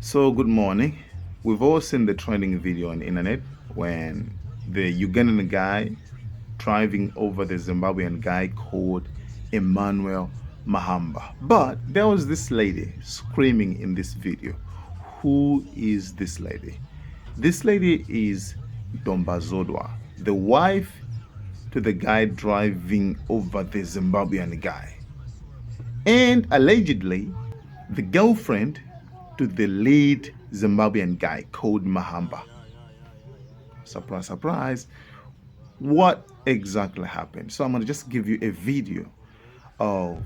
So good morning. We've all seen the trending video on the internet when the Ugandan guy driving over the Zimbabwean guy called Emanuel Mahamba. But there was this lady screaming in this video. Who is this lady? This lady is Zodwa, the wife to the guy driving over the Zimbabwean guy. And allegedly, the girlfriend to the lead Zimbabwean guy called Mahamba. Surprise, surprise. What exactly happened? So I'm going to just give you a video of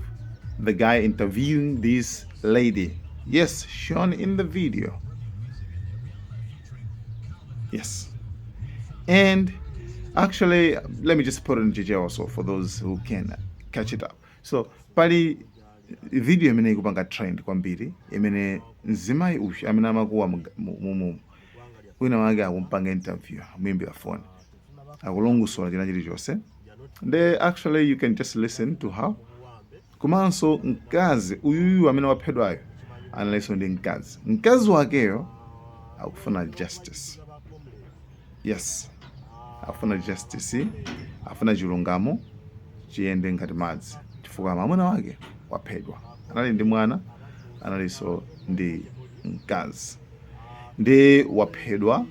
the guy interviewing this lady. Yes, shown in the video. Yes. And actually, let me just put it in GJ also for those who can catch it up. So, pali video imene ikupanga trend kwambiri imene nzimayi ushi amene amakuwa mumu wina wake akumpanga interview muimbira phone akulongosola china chilichonse. Actually you can just listen to how komanso mkazi uyuyu amene waphedwayo analinso ndi mkazi wakeyo akufuna justice. Yes, afuna justice, afuna chilungamo chiyende ngati madzi chifukwa mwamuna wake waphedwa, anali ndi mwana, analinso ndi mkazi, ndi waphedwa.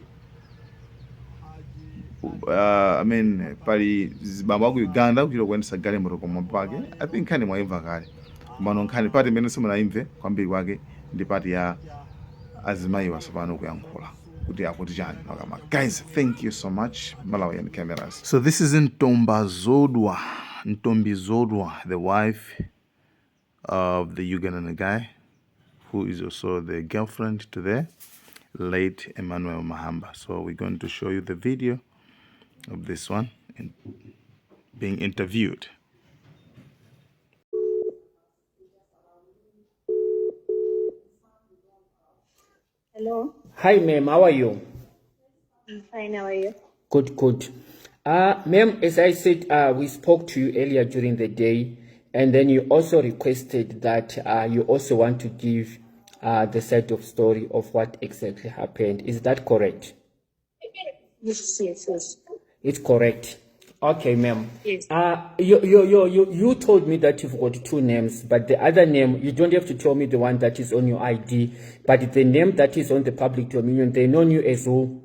Pali zibambo ku Uganda kuchita kuyendesa galimoto pomwe pake. I think nkhani mwaimva kale, komano nkhani pati imene simunaimve kwambiri kwake ndi pati ya azimayi wasopano kuyankhula kuti akuti chani nakama. Guys, thank you so much. Malawian cameras. So this is Zodwa, the wife of the Ugandan guy, who is also the girlfriend to the late Emanuel Mahamba. So we're going to show you the video of this one being interviewed. Hello. Hi, ma'am. How are you? I'm fine. How are you? Good, good. Ma'am, as I said, we spoke to you earlier during the day, and then you also requested that you also want to give the set of story of what exactly happened. Is that correct? Yes, yes, yes. It's correct. Okay, ma'am. Yes. You told me that you've got two names, but the other name, you don't have to tell me the one that is on your ID, but the name that is on the public domain, they know you as who?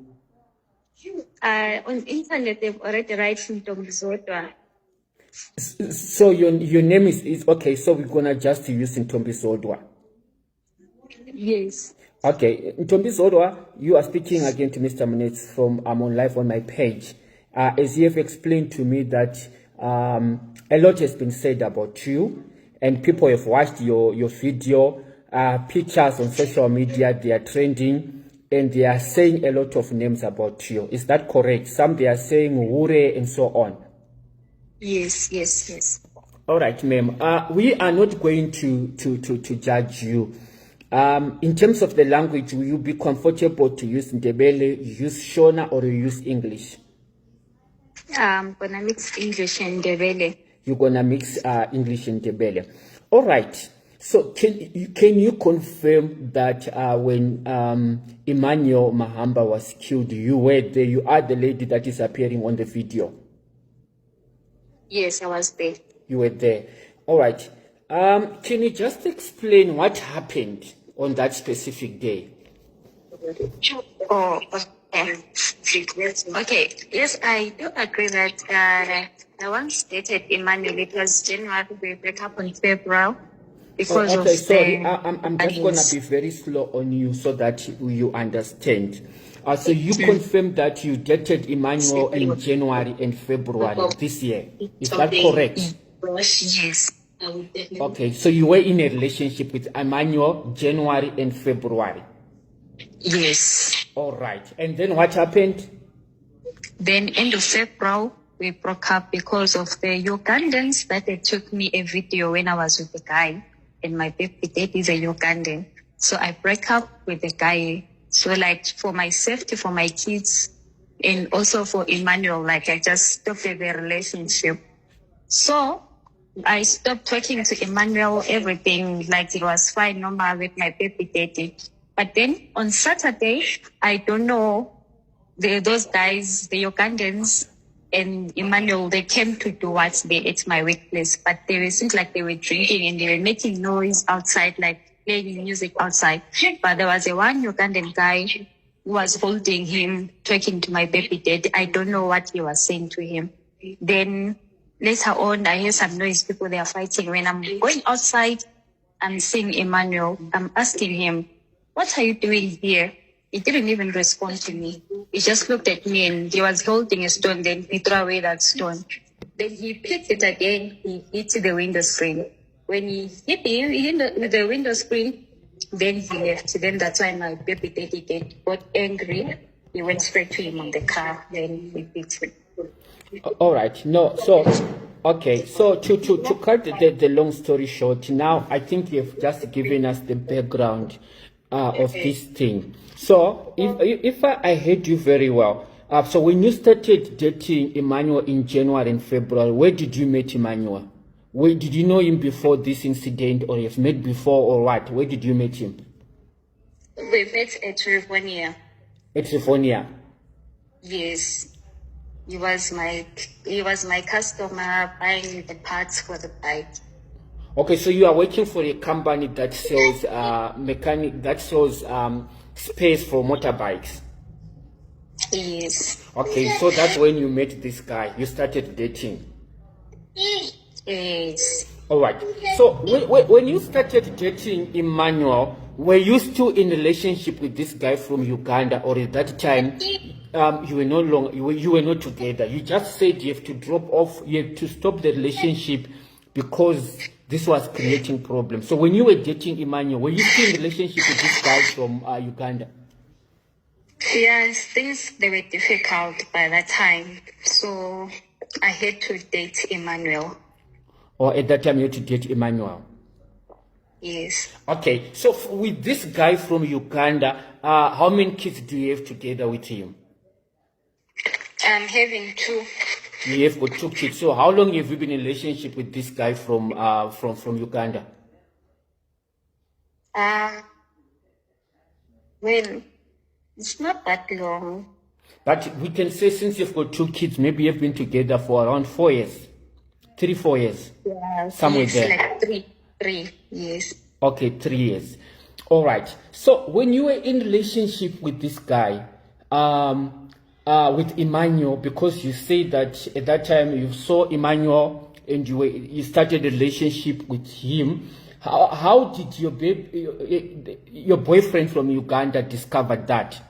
On internet, they've already written Zodwa. So your name is okay, so we're gonna just use Zodwa. Yes. Okay, Zodwa, you are speaking again to Mr. Munetz from I'm on live on my page. As you have explained to me that a lot has been said about you, and people have watched your video, pictures on social media, they are trending, and they are saying a lot of names about you. Is that correct? Some they are saying Wure and so on. Yes, yes, yes. All right, ma'am. We are not going to judge you. In terms of the language, will you be comfortable to use Ndebele, use Shona, or use English? I'm gonna mix English and Ndebele. You're gonna mix English and Ndebele. All right. So can you confirm that when Emanuel Mahamba was killed, you were there? You are the lady that is appearing on the video. Yes, I was there. You were there. All right. Can you just explain what happened on that specific day? Oh, okay. Okay. Yes, I do agree that I once dated Emmanuel. It was January. We break up in February because okay, of sorry. I'm just gonna be very slow on you so that you understand. So you confirmed that you dated Emmanuel in January and February this year. Is that correct? Yes. Okay, so you were in a relationship with Emmanuel January and February. Yes. All right. And then what happened? Then end of February, we broke up because of the Ugandans that they took me a video when I was with the guy, and my baby dad is a Ugandan. So I break up with the guy. So like for my safety, for my kids, and also for Emmanuel, like I just stopped the relationship. So I stopped talking to Emmanuel, everything, like it was fine, normal with my baby daddy. But then on Saturday, I don't know, those guys, the Ugandans and Emmanuel, they came to do what they at my workplace, but they seemed like they were drinking and they were making noise outside, like playing music outside. But there was a one Ugandan guy who was holding him, talking to my baby daddy. I don't know what he was saying to him. Then later on, I hear some noise, people they are fighting. When I'm going outside, I'm seeing Emmanuel. I'm asking him, what are you doing here? He didn't even respond to me. He just looked at me and he was holding a stone. Then he threw away that stone. Then he picked it again. He hit the window screen. When he hit the window screen, then he left. Then that's why my baby daddy got angry. He went straight to him on the car. Then he beat me. All right. No. So, okay. So to cut the long story short, now I think you've just given us the background of this thing. So if I heard you very well, so when you started dating Emmanuel in January and February, where did you meet Emmanuel? Where did you know him before this incident, or you've met before, or what? Where did you meet him? We met at Rivonia. At Rivonia? Yes. He was my customer buying the parts for the bike. Okay, so you are working for a company that sells space for motorbikes. Yes. Okay, so that's when you met this guy. You started dating. Yes. All right. So when you started dating Emmanuel, were you still in relationship with this guy from Uganda, or at that time you were no longer you were not together? You just said you have to drop off, you have to stop the relationship because this was creating problems. So when you were dating Emmanuel, were you still in relationship with this guy from Uganda? Yes, things they were difficult by that time, so I had to date Emmanuel. Or at that time you had to date Emmanuel? Yes. Okay, so with this guy from Uganda, how many kids do you have together with him? I'm having 2. You have got 2 kids. So how long have you been in a relationship with this guy from Uganda? Well, it's not that long. But we can say since you've got 2 kids, maybe you've been together for around 4 years. 3-4 years. Yeah, somewhere it's there. Like 3 years. Okay, 3 years. All right. So when you were in relationship with this guy, with Emmanuel, because you say that at that time you saw Emmanuel and you started a relationship with him, how did your boyfriend from Uganda discover that?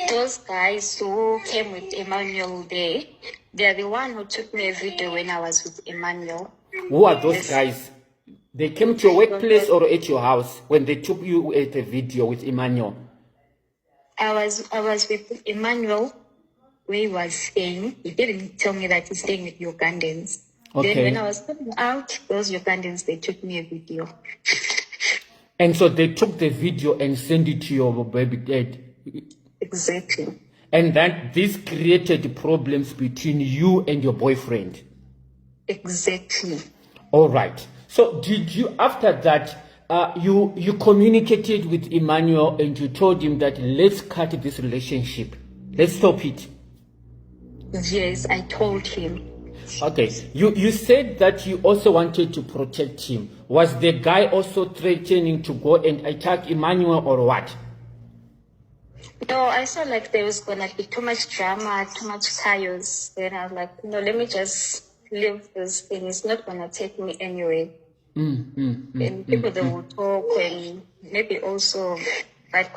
Those guys who came with Emmanuel there, they are the one who took me a video when I was with Emmanuel. Who are those guys? They came to your workplace or at your house when they took you at a video with Emmanuel? I was with Emmanuel where he was staying. He didn't tell me that he's staying with Ugandans. Okay. Then when I was coming out, those Ugandans, they took me a video. And so they took the video and sent it to your baby dad? Exactly. And that this created problems between you and your boyfriend? Exactly. All right. So did you, after that, you communicated with Emmanuel and you told him that let's cut this relationship, let's stop it? Yes, I told him. Okay. You said that you also wanted to protect him. Was the guy also threatening to go and attack Emmanuel or what? No, I saw like there was gonna be too much drama, too much chaos. Then I was like, no, let me just leave this thing. It's not gonna take me anywhere. And people they will talk and maybe also like,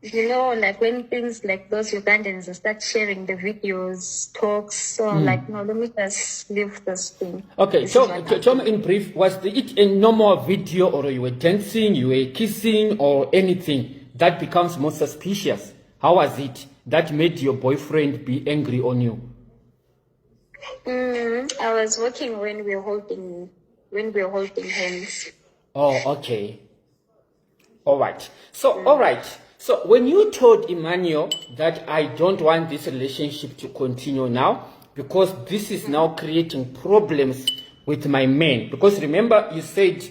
you know, like when things like those Ugandans start sharing the videos, talks, so like, no, let me just leave this thing. Okay, so tell me in brief, was it a normal video, or you were dancing, you were kissing, or anything that becomes more suspicious? How was it that made your boyfriend be angry on you? I was working when we were holding hands. Oh, okay. All right. So, all right. So when you told Emmanuel that I don't want this relationship to continue now, because this is now creating problems with my man, because remember you said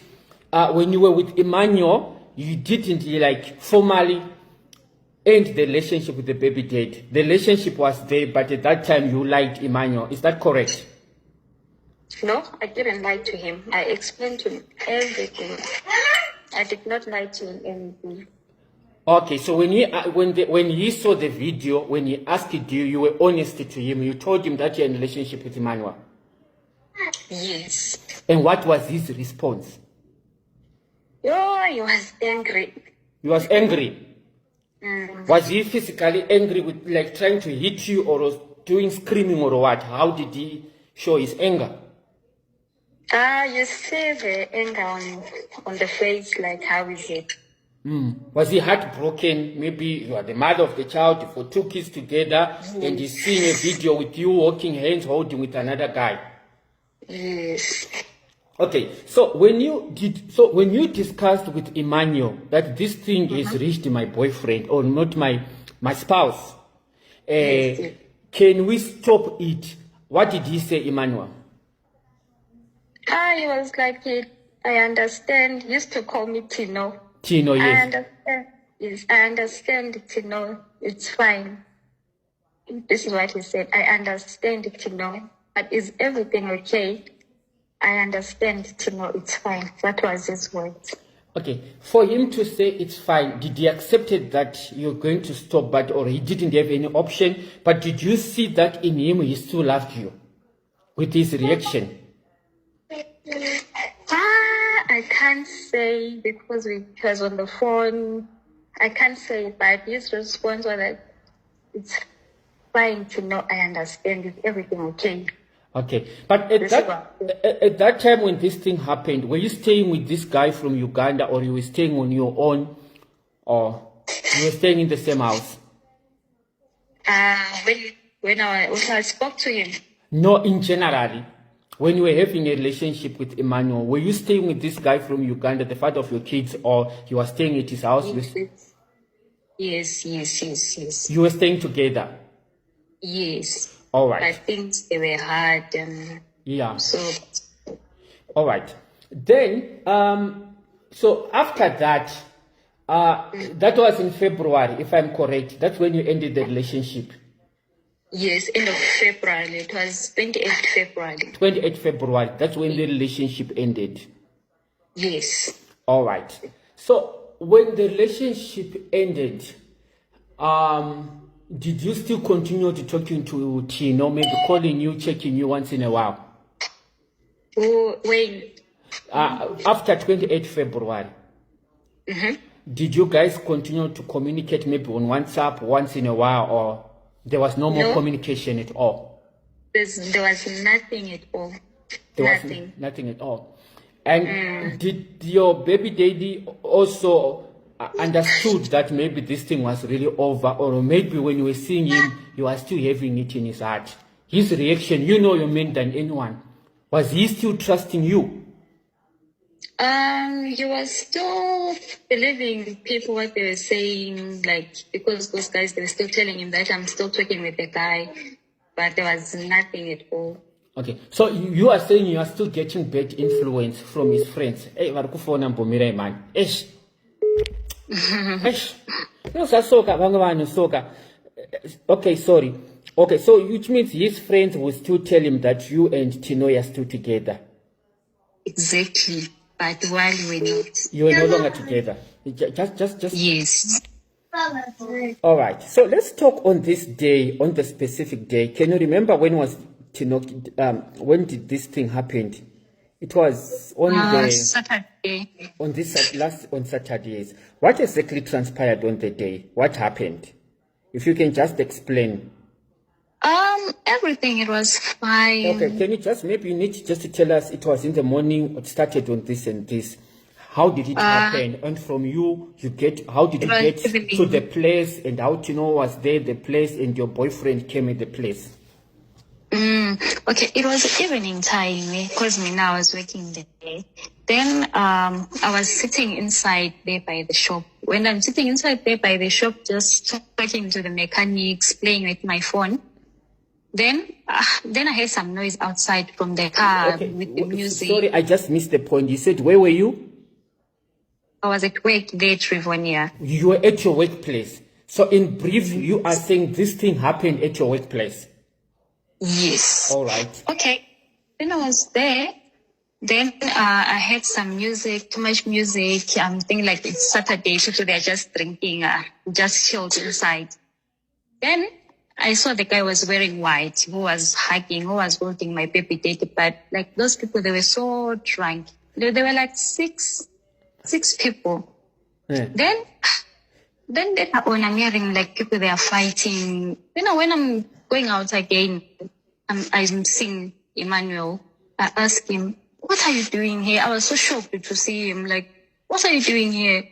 when you were with Emmanuel, you didn't like formally end the relationship with the baby daddy. The relationship was there, but at that time you liked Emmanuel. Is that correct? No, I didn't lie to him. I explained to him everything. I did not lie to him anything. Okay, so when he saw the video, when he asked you, you were honest to him. You told him that you're in a relationship with Emmanuel. Yes. And what was his response? Oh, he was angry. He was angry. Was he physically angry with like trying to hit you, or was doing screaming or what? How did he show his anger? You see the anger on the face, like how is it? Was he heartbroken? Maybe you are the mother of the child for 2 kids together, and he's seeing a video with you walking hands holding with another guy. Yes. Okay, so when you discussed with Emmanuel that this thing has reached my boyfriend or not my spouse, Yes. can we stop it? What did he say, Emmanuel? He was like, I understand. He used to call me Tino. Tino, I yes. understand. Yes, I understand, Tino. It's fine. This is what he said. I understand, Tino. But is everything okay? I understand, Tino. It's fine. That was his words. Okay, for him to say it's fine, did he accept that you're going to stop, or he didn't have any option? But did you see that in him he still loved you with his reaction? I can't say because we was on the phone. I can't say, but his response was that it's fine to know. I understand. Is everything okay? Okay, but at that time when this thing happened, were you staying with this guy from Uganda, or you were staying on your own, or you were staying in the same house? When I spoke to him. No, in general. When you were having a relationship with Emmanuel, were you staying with this guy from Uganda, the father of your kids, or you were staying at his house? Yes. You were staying together? Yes. All right. I think they were hard and yeah. So. All right. Then, so after that, that was in February, if I'm correct. That's when you ended the relationship. Yes, end of February. It was 28th February. 28th February. That's when the relationship ended. Yes. All right. So when the relationship ended, did you still continue to talking to Tino, maybe calling you, checking you once in a while? When? After 28th February. Did you guys continue to communicate maybe on WhatsApp once in a while, or there was no more communication at all? There was nothing at all. Nothing at all. And did your baby daddy also understood that maybe this thing was really over, or maybe when you were seeing him, you were still having it in his heart? His reaction, you know, you're meant than anyone. Was he still trusting you? He was still believing people what they were saying, like, because those guys, they were still telling him that I'm still talking with the guy, but there was nothing at all. Okay, so you are saying you are still getting bad influence from his friends. Hey, man. Okay, sorry. Okay, so which means his friends will still tell him that you and Tino are still together. Exactly. But while we were not. You were no longer together. Just. Yes. All right. So let's talk on this day, on the specific day. Can you remember when was Tino? When did this thing happen? It was on Saturday. On Saturdays. What exactly transpired on the day? What happened? If you can just explain. Everything, it was fine. Okay, can you just, maybe you need just to tell us it was in the morning, it started on this and this. How did it happen? And from you how did you get to the place, and how Tino was there, the place, and your boyfriend came at the place? Okay, it was evening time because I was working the day. Then I was sitting inside there by the shop. When I'm sitting inside there by the shop, just talking to the mechanics, playing with my phone. Then I heard some noise outside from the car with the music. Sorry, I just missed the point. You said, where were you? I was at work there, Trivonia. You were at your workplace. So in brief, you are saying this thing happened at your workplace. Yes. All right. Okay. Then I was there. Then I had some music, too much music. I'm thinking like it's Saturday, so they're just drinking, just chilled inside. Then I saw the guy was wearing white, who was hugging, who was holding my baby daddy. But like those people, they were so drunk. They were like six people. Yeah. Then later on, I'm hearing like people, they are fighting. Then when I'm going out again, I'm seeing Emanuel. I asked him, "What are you doing here?" I was so shocked to see him. Like, "What are you doing here?"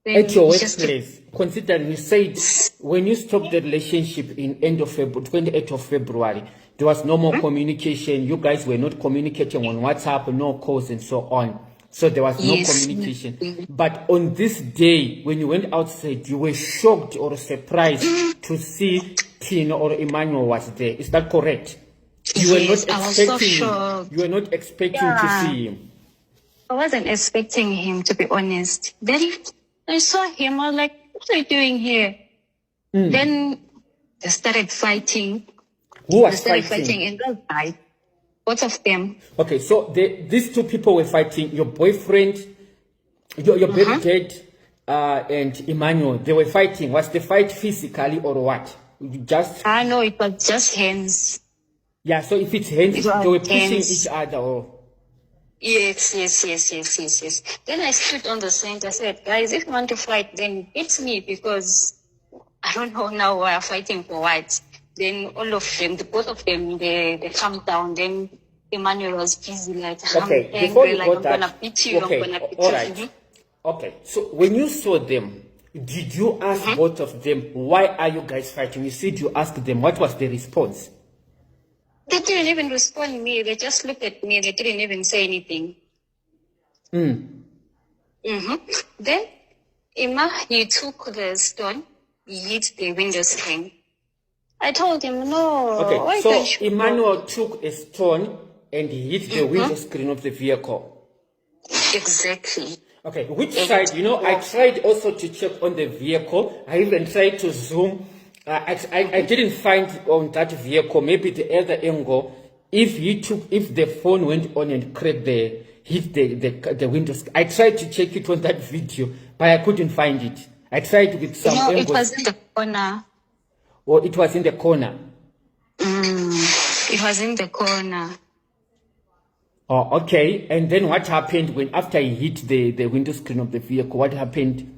Then At your he just workplace, considering you said when you stopped the relationship in end of February, 28th of February, there was no more communication. You guys were not communicating on WhatsApp, no calls and so on. So there was no Yes. communication. But on this day, when you went outside, you were shocked or surprised to see Tino or Emmanuel was there. Is that correct? You were Yes, not I was so expecting him. shocked. You were not expecting to Yeah. see him. I wasn't expecting him, to be honest. Then I saw him. I was like, "What are you doing here?" Then they started fighting. Who They was started fighting? fighting and they'll die. Both of them. Okay, so these two people were fighting. Your boyfriend, your baby dad, and Emmanuel. They were fighting. Was the fight physically or what? Just I know it was just hands. yeah. So if it's hands, It was they were pushing hands. each other. Or Yes. Then I stood on the center. I said, "Guys, if you want to fight, then it's me, because I don't know now why I'm fighting for what." Then all of them, both of them, they calmed down. Then Emmanuel was busy, like, "I'm okay, before angry, you like, got I'm that. gonna beat you, Okay, I'm gonna beat all you." right. Okay, so when you saw them, did you ask both of them, why are you guys fighting? You said you asked them. What was the response? They didn't even respond to me. They just looked at me. They didn't even say anything. Then Emma, he took the stone, he hit the window screen. I told him, "No, Okay, why so don't you Emmanuel go?" took a stone and he hit the window screen of the vehicle. Exactly. Okay, which side? You know, I tried also to check on the vehicle. I even tried to zoom. I didn't find on that vehicle, maybe the other angle, if the phone went on and hit the windows. I tried to check it on that video, but I couldn't find it. I tried with some No, it angles. was in the corner. Or it was in the corner. It was in the corner. Oh, okay. And then what happened after he hit the window screen of the vehicle? What happened?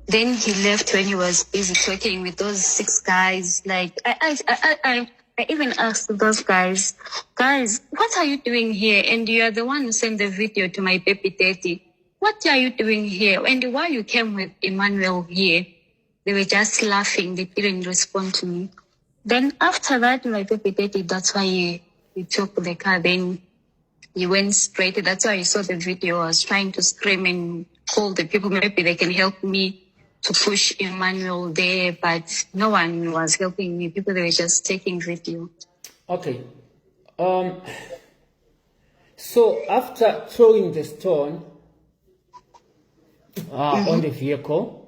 Then he left when he was busy talking with those 6 guys. Like, I even asked those guys, "What are you doing here? And you are the one who sent the video to my baby daddy. What are you doing here? And why you came with Emmanuel here?" They were just laughing. They didn't respond to me. Then after that, my baby daddy, that's why he took the car. Then he went straight. That's why I saw the video. I was trying to scream and call the people. Maybe they can help me to push Emmanuel there, but no one was helping me. People, they were just taking video. Okay. So after throwing the stone on the vehicle,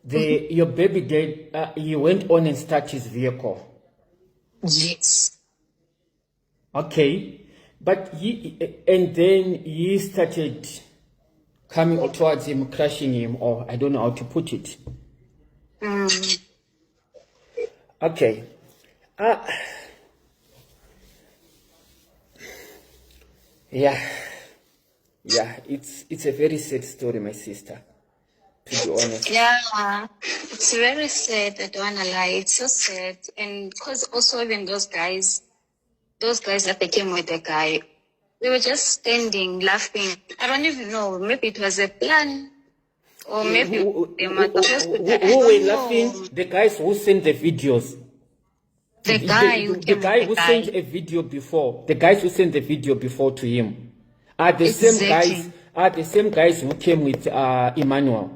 your baby dad, he went on and started his vehicle. Yes. Okay. But and then he started coming towards him, crushing him, or I don't know how to put it. Okay. Yeah, it's a very sad story, my sister, to be honest. Yeah, it's very sad. I don't wanna lie. It's so sad. And because also even those guys that they came with the guy, they were just standing, laughing. I don't even know. Maybe it was a plan. Or maybe they were supposed to. I Who don't were know. laughing? The guys who sent the videos. The guy who The came guy with who the sent guy. a video before. The guys who sent the video before to him are the same Exactly. guys. Are the same guys who came with Emmanuel.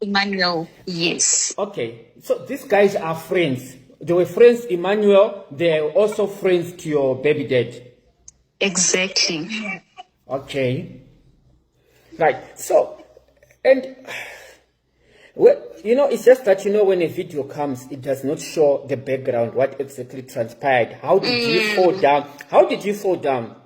Emmanuel, yes. Okay, so these guys are friends. They were friends, Emmanuel. They are also friends to your baby dad. Exactly. Okay. Right. So, And well, you know, it's just that, you know, when a video comes, it does not show the background, what exactly transpired. How did you fall down? How did you fall down?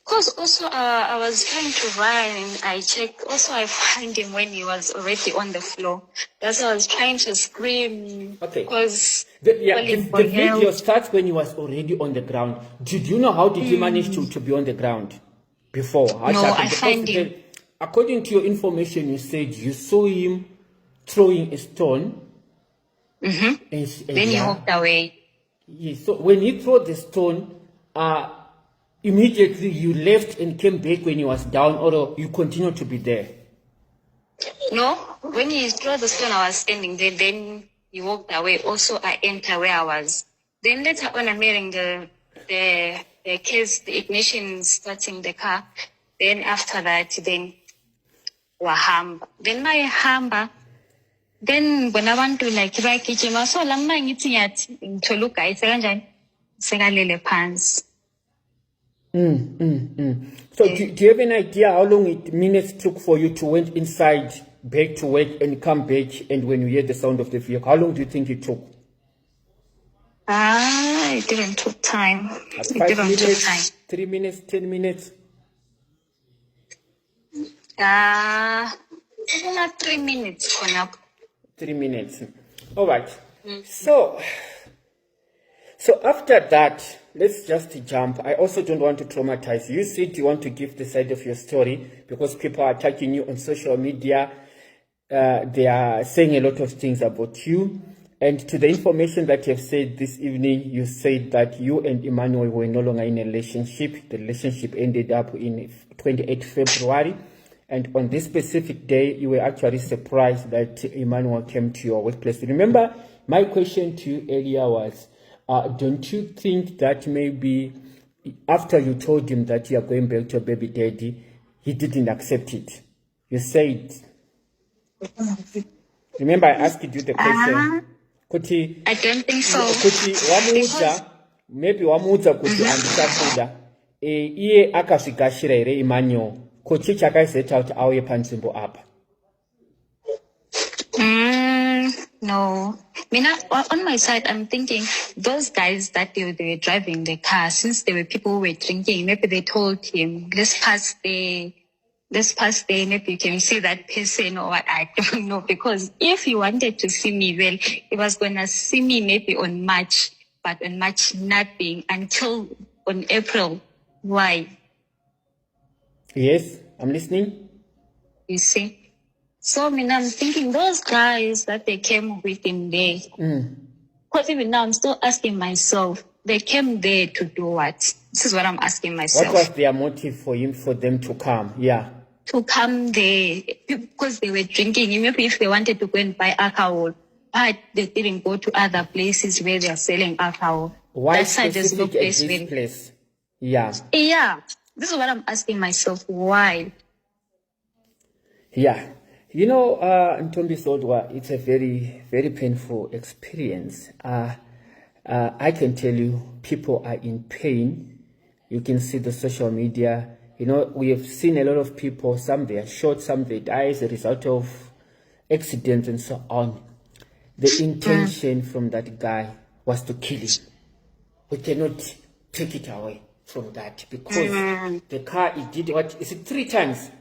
Because also I was trying to run. I checked. Also, I found him when he was already on the floor. That's why I was trying to scream. Okay. Because The video starts when he was already on the ground. Did you know how did he manage to be on the ground before? No, I find him. According to your information, you said you saw him throwing a stone. Mm-hmm. Then he walked away. Yeah, so when he threw the stone, immediately you left and came back when he was down, or you continued to be there? No, when he threw the stone, I was standing there. Then he walked away. Also, I entered where I was. Then later on, I'm hearing the case, the ignition starting the car. Then after that, then Mahamba. Then my Hamba. Then when I want to like try kitchen, so lama ngithi yathi ngithola ugayise kanjani sekalele phansi. So do you have an idea how long minutes took for you to went inside, back to work and come back, and when you hear the sound of the vehicle, how long do you think it took? It didn't take time. It didn't take time. 3 minutes, 10 minutes? 3 minutes for now. 3 minutes. All right. So after that, let's just jump. I also don't want to traumatize you. You said you want to give the side of your story because people are attacking you on social media. They are saying a lot of things about you. And to the information that you have said this evening, you said that you and Emanuel were no longer in a relationship. The relationship ended up in 28 February. And on this specific day, you were actually surprised that Emanuel came to your workplace. Remember, my question to you earlier was, don't you think that maybe after you told him that you are going back to your baby daddy, he didn't accept it? You said, remember I asked you the question. I don't think so. Maybe wamuza kuti andisafunda. Iye akasvikashira here Emmanuel. Kochi chakaiseta kuti auye panzvimbo apa. No. On my side, I'm thinking those guys that they were driving the car, since there were people who were drinking, maybe they told him, let's pass there, maybe you can see that person or what, I don't know. Because if he wanted to see me, well, he was going to see me maybe on March, but on March nothing until on April. Why? Yes, I'm listening. You see? So I'm thinking those guys that they came with him there. Because even now I'm still asking myself, they came there to do what? This is what I'm asking myself. What was their motive for them to come? Yeah. To come there because they were drinking. Maybe if they wanted to go and buy alcohol, but they didn't go to other places where they are selling alcohol. Why specific at this place? Yeah. Yeah. This is what I'm asking myself. Why? Yeah. You know, Ntombi Sodwa, it's a very, very painful experience. I can tell you, people are in pain. You can see the social media. You know, we have seen a lot of people, some they are shot, some they die as a result of accidents and so on. The intention from that guy was to kill him. We cannot take it away from that because the car, it did what? Is it 3 times?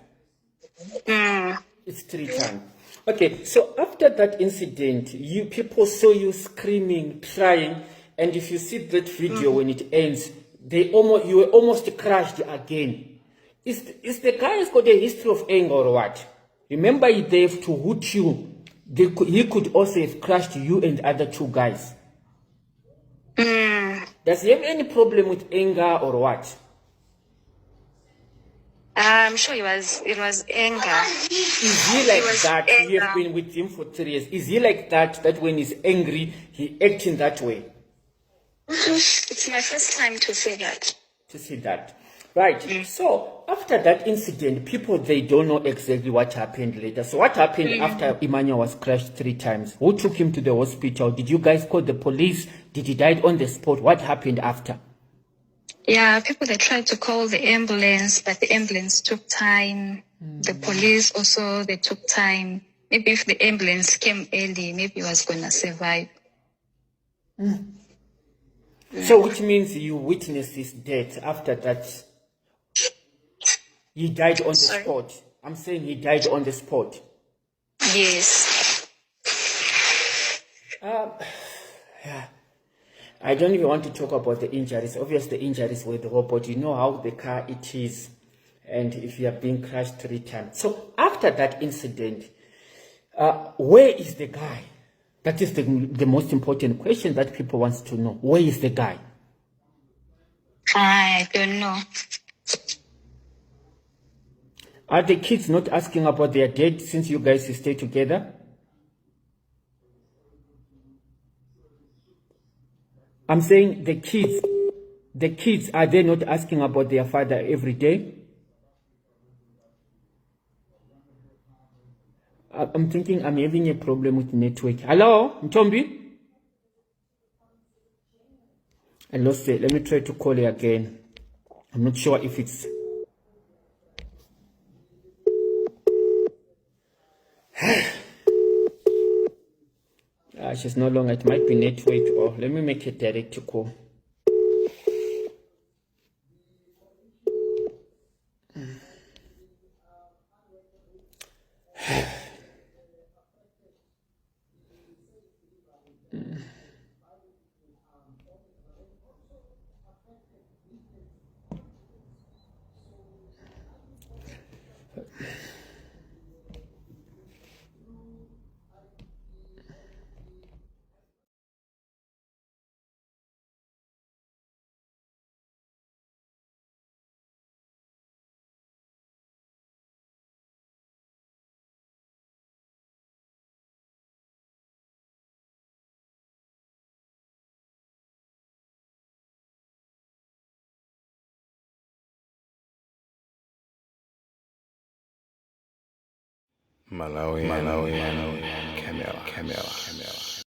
It's 3 times. Okay, so after that incident, people saw you screaming, crying, and if you see that video when it ends, you were almost crushed again. Is the guy has got a history of anger or what? Remember, they have to hoot you. He could also have crushed you and other 2 guys. Does he have any problem with anger or what? I'm sure it was anger. Is he like that? You have been with him for 3 years. Is he like that when he's angry, he acts in that way? It's my first time to see that. Right. So after that incident, people, they don't know exactly what happened later. So what happened after Emmanuel was crushed 3 times? Who took him to the hospital? Did you guys call the police? Did he die on the spot? What happened after? Yeah, people they tried to call the ambulance, but the ambulance took time. The police also they took time. Maybe if the ambulance came early, maybe he was gonna survive. So which means you witnessed his death. After that, he died on the Sorry? spot. I'm saying he died on the spot. Yes. I don't even want to talk about the injuries. Obviously, the injuries were the robot. You know how the car it is, and if you are being crashed 3 times. So after that incident, where is the guy? That is the most important question that people want to know. Where is the guy? I don't know. Are the kids not asking about their dad since you guys stay together? I'm saying the kids, are they not asking about their father every day? I'm thinking I'm having a problem with network. Hello, Ntombi? I lost it. Let me try to call her again. I'm not sure if it's... she's no longer. It might be network, or let me make a direct call. Malawian camera.